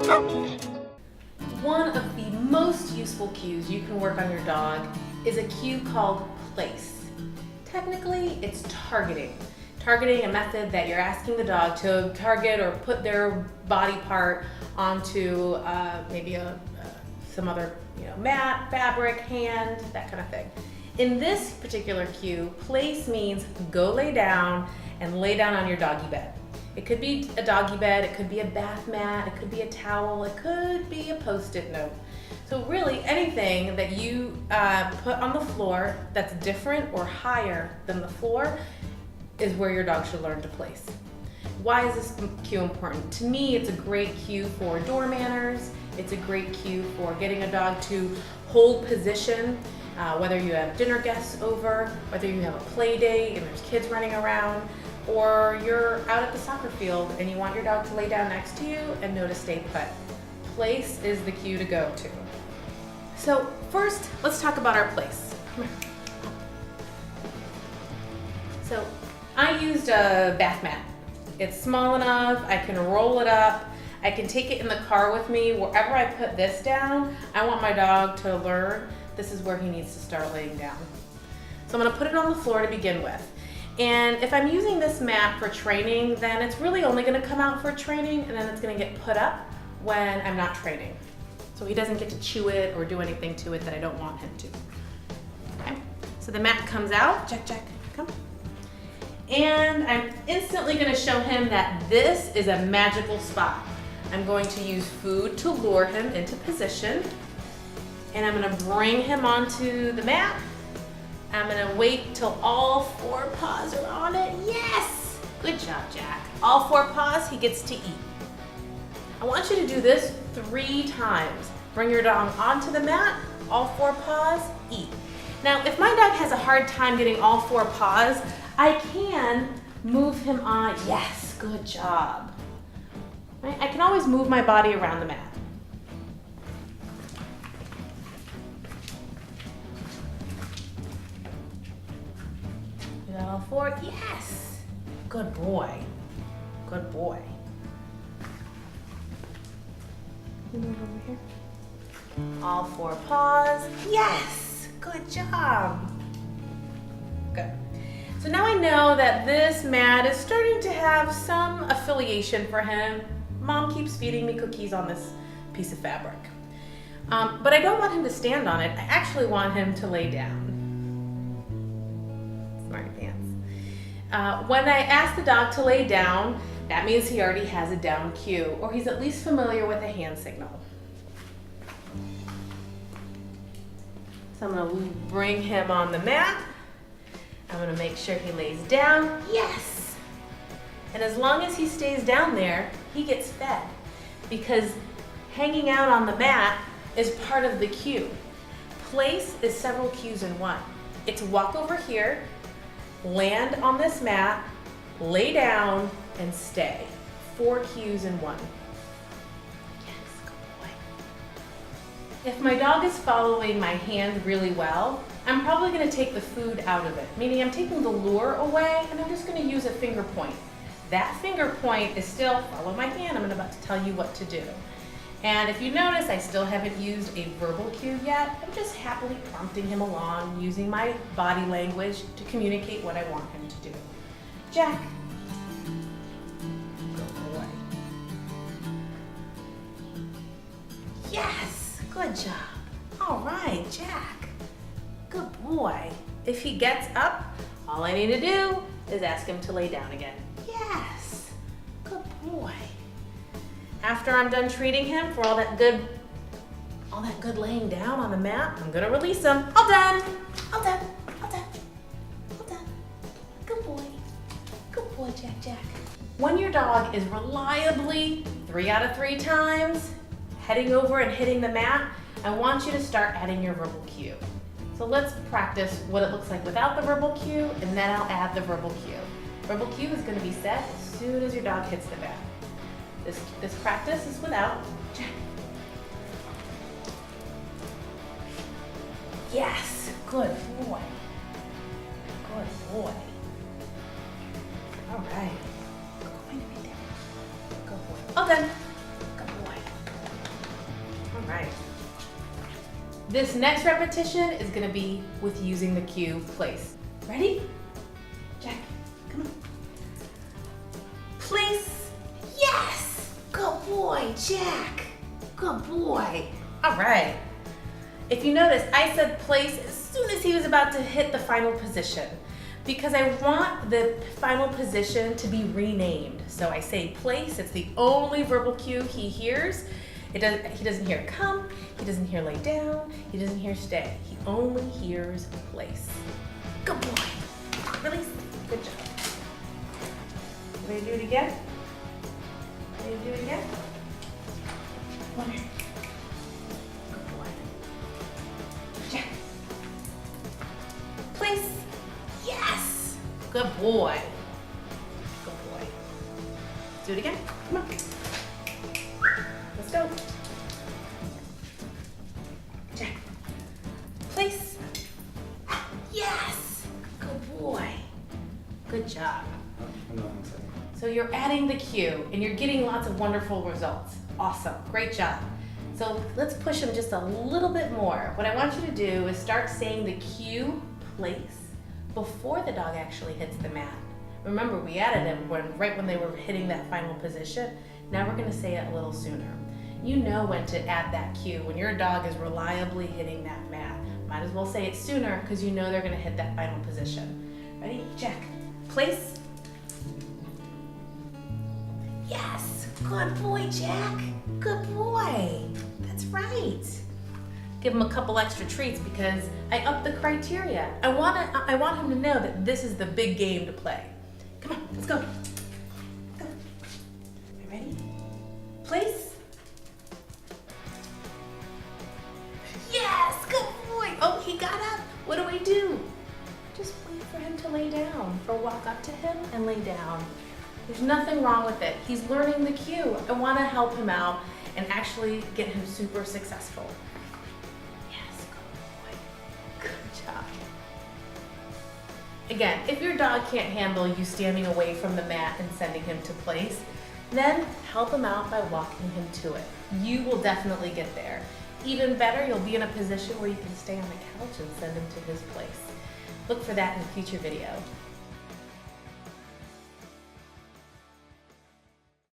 One of the most useful cues you can work on your dog is a cue called place. Technically, it's targeting. Targeting a method that you're asking the dog to target or put their body part onto maybe some other mat, fabric, hand, that kind of thing. In this particular cue, place means go lay down and lay down on your doggy bed. It could be a doggy bed, it could be a bath mat, it could be a towel, it could be a Post-it note. So really anything that you put on the floor that's different or higher than the floor is where your dog should learn to place. Why is this cue important? To me, it's a great cue for door manners. It's a great cue for getting a dog to hold position, whether you have dinner guests over, whether you have a play date and there's kids running around, or you're out at the soccer field and you want your dog to lay down next to you and know to stay put. Place is the cue to go to. So first, let's talk about our place. Come here. So I used a bath mat. It's small enough, I can roll it up, I can take it in the car with me. Wherever I put this down, I want my dog to learn this is where he needs to start laying down. So I'm gonna put it on the floor to begin with. And if I'm using this mat for training, then it's really only gonna come out for training and then it's gonna get put up when I'm not training. So he doesn't get to chew it or do anything to it that I don't want him to. Okay, so the mat comes out, Jack, come. And I'm instantly gonna show him that this is a magical spot. I'm going to use food to lure him into position. And I'm gonna bring him onto the mat. I'm gonna wait till all 4 paws are on it. Yes! Good job, Jack. All 4 paws, he gets to eat. I want you to do this 3 times. Bring your dog onto the mat, all 4 paws, eat. Now, if my dog has a hard time getting all 4 paws, I can move him on. Yes, good job. Right? I can always move my body around the mat. All 4, yes. Good boy, good boy. Move over here. All 4 paws, yes, good job. Good. So now I know that this mat is starting to have some affiliation for him. Mom keeps feeding me cookies on this piece of fabric. But I don't want him to stand on it. I actually want him to lay down. Smart pants. When I ask the dog to lay down, that means he already has a down cue, or he's at least familiar with a hand signal. So I'm gonna bring him on the mat. I'm gonna make sure he lays down. Yes! And as long as he stays down there, he gets fed. Because hanging out on the mat is part of the cue. Place is several cues in one. It's walk over here, land on this mat, lay down, and stay. 4 cues in one. Yes, good boy. If my dog is following my hand really well, I'm probably gonna take the food out of it, meaning I'm taking the lure away and I'm just gonna use a finger point. That finger point is still follow my hand. I'm about to tell you what to do. And if you notice, I still haven't used a verbal cue yet. I'm just happily prompting him along, using my body language to communicate what I want him to do. Jack. Go away. Yes, good job. All right, Jack. Good boy. If he gets up, all I need to do is ask him to lay down again. Yes, good boy. After I'm done treating him for all that good laying down on the mat, I'm gonna release him. All done. Good boy. Good boy, Jack. When your dog is reliably 3 out of 3 times heading over and hitting the mat, I want you to start adding your verbal cue. So let's practice what it looks like without the verbal cue, and then I'll add the verbal cue. Verbal cue is gonna be set as soon as your dog hits the mat. This practice is without. Jack. Yes, good boy. Good boy. All right. Good boy. All done. Good boy. This next repetition is gonna be with using the cue place. Ready? Jack, come on. Place, yes! Good boy, Jack. Good boy. All right. If you notice, I said place as soon as he was about to hit the final position because I want the final position to be renamed. So I say place, it's the only verbal cue he hears. He doesn't hear come, he doesn't hear lay down, he doesn't hear stay. He only hears place. Good boy. Release. Good job. Ready to do it again? Ready to do it again? One more. Good boy. Jack. Place. Yes. Good boy. Good boy. Let's do it again. Come on. Let's go. Jack. Place. Yes. Good boy. Good job. So you're adding the cue and you're getting lots of wonderful results. Awesome. Great job. So let's push him just a little bit more. What I want you to do is start saying the cue place before the dog actually hits the mat. Remember, we added him right when they were hitting that final position. Now we're going to say it a little sooner. You know when to add that cue. When your dog is reliably hitting that mat, might as well say it sooner because you know they're going to hit that final position. Ready? Jack. Place. Yes. Good boy, Jack. Good boy. That's right. Give him a couple extra treats because I upped the criteria. I want him to know that this is the big game to play. Come on, let's go. Go. You ready? Place. Yes, good boy. Oh, he got up. What do I do? Just wait for him to lay down, or walk up to him and lay down. There's nothing wrong with it. He's learning the cue. I want to help him out and actually get him super successful. Yes, good boy. Good job. Again, if your dog can't handle you standing away from the mat and sending him to place, then help him out by walking him to it. You will definitely get there. Even better, you'll be in a position where you can stay on the couch and send him to his place. Look for that in a future video.